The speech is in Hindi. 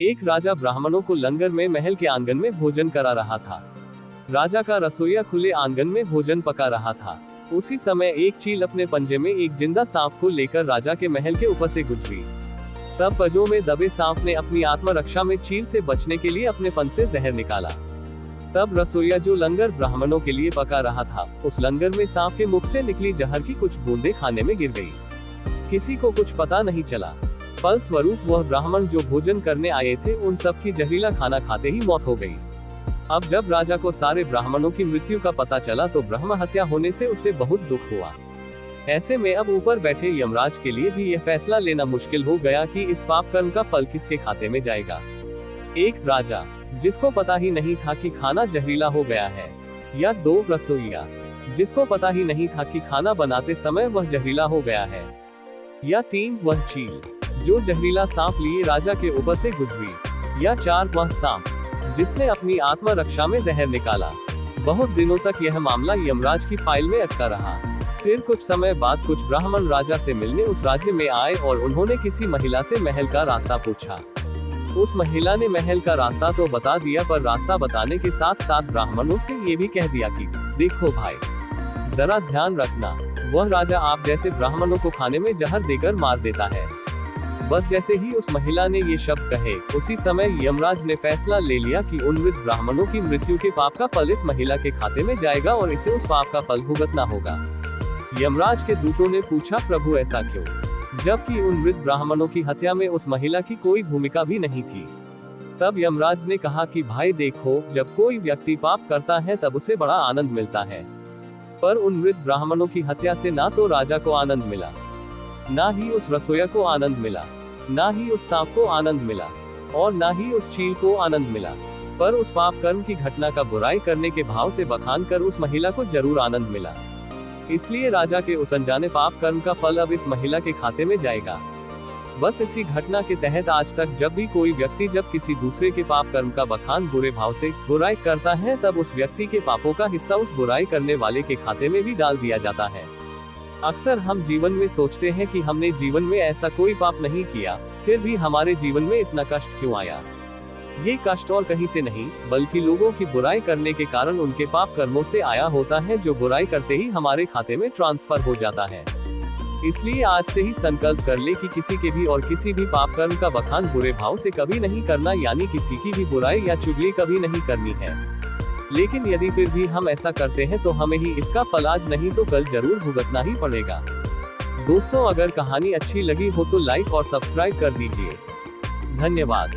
एक राजा ब्राह्मणों को लंगर में महल के आंगन में भोजन करा रहा था। राजा का रसोइया खुले आंगन में भोजन पका रहा था। उसी समय एक चील अपने पंजे में एक जिंदा सांप को लेकर राजा के महल के ऊपर से गुजरी। तब पंजों में दबे सांप ने अपनी आत्मरक्षा में चील से बचने के लिए अपने फन से जहर निकाला। तब रसोइया जो लंगर ब्राह्मणों के लिए पका रहा था, उस लंगर में सांप के मुख से निकली जहर की कुछ बूंदें खाने में गिर गई। किसी को कुछ पता नहीं चला। फलस्वरूप वह ब्राह्मण जो भोजन करने आए थे, उन सब की जहरीला खाना खाते ही मौत हो गई। अब जब राजा को सारे ब्राह्मणों की मृत्यु का पता चला तो ब्रह्म हत्या होने से उसे बहुत दुख हुआ। ऐसे में अब ऊपर बैठे यमराज के लिए भी यह फैसला लेना मुश्किल हो गया कि इस पाप कर्म का फल किसके खाते में जाएगा। एक राजा जिसको पता ही नहीं था कि खाना जहरीला हो गया है, या दो रसोइया जिसको पता ही नहीं था कि खाना बनाते समय वह जहरीला हो गया है, या तीन वह चील जो जहरीला सांप लिए राजा के ऊपर से गुजरी, या चार वह सांप जिसने अपनी आत्मरक्षा में जहर निकाला। बहुत दिनों तक यह मामला यमराज की फाइल में अटका रहा। फिर कुछ समय बाद कुछ ब्राह्मण राजा से मिलने उस राज्य में आए और उन्होंने किसी महिला से महल का रास्ता पूछा। उस महिला ने महल का रास्ता तो बता दिया, पर रास्ता बताने के साथ साथ ब्राह्मणों से ये भी कह दिया कि देखो भाई, जरा ध्यान रखना, वह राजा आप जैसे ब्राह्मणों को खाने में जहर देकर मार देता है। बस जैसे ही उस महिला ने ये शब्द कहे, उसी समय यमराज ने फैसला ले लिया कि उन मृत ब्राह्मणों की मृत्यु के पाप का फल इस महिला के खाते में जाएगा और इसे उस पाप का फल भुगतना होगा। यमराज के दूतों ने पूछा, प्रभु ऐसा क्यों, जबकि उन मृत ब्राह्मणों की हत्या में उस महिला की कोई भूमिका भी नहीं थी। तब यमराज ने कहा कि भाई देखो, जब कोई व्यक्ति पाप करता है तब उसे बड़ा आनंद मिलता है, पर उन मृत ब्राह्मणों की हत्या से ना तो राजा को आनंद मिला, ना ही उस रसोइया को आनंद मिला, ना ही उस सांप को आनंद मिला, और ना ही उस चील को आनंद मिला, पर उस पाप कर्म की घटना का बुराई करने के भाव से बखान कर उस महिला को जरूर आनंद मिला। इसलिए राजा के उस अनजाने पाप कर्म का फल अब इस महिला के खाते में जाएगा। बस इसी घटना के तहत आज तक जब भी कोई व्यक्ति जब किसी दूसरे के पाप कर्म का बखान बुरे भाव से बुराई करता है, तब उस व्यक्ति के पापों का हिस्सा उस बुराई करने वाले के खाते में भी डाल दिया जाता है। अक्सर हम जीवन में सोचते हैं कि हमने जीवन में ऐसा कोई पाप नहीं किया, फिर भी हमारे जीवन में इतना कष्ट क्यों आया। ये कष्ट और कहीं से नहीं, बल्कि लोगों की बुराई करने के कारण उनके पाप कर्मों से आया होता है, जो बुराई करते ही हमारे खाते में ट्रांसफर हो जाता है। इसलिए आज से ही संकल्प कर ले कि किसी के भी और किसी भी पाप कर्म का बखान बुरे भाव से कभी नहीं करना, यानी किसी की भी बुराई या चुगली कभी नहीं करनी है। लेकिन यदि फिर भी हम ऐसा करते हैं तो हमें ही इसका फल आज नहीं तो कल जरूर भुगतना ही पड़ेगा। दोस्तों, अगर कहानी अच्छी लगी हो तो लाइक और सब्सक्राइब कर दीजिए। धन्यवाद।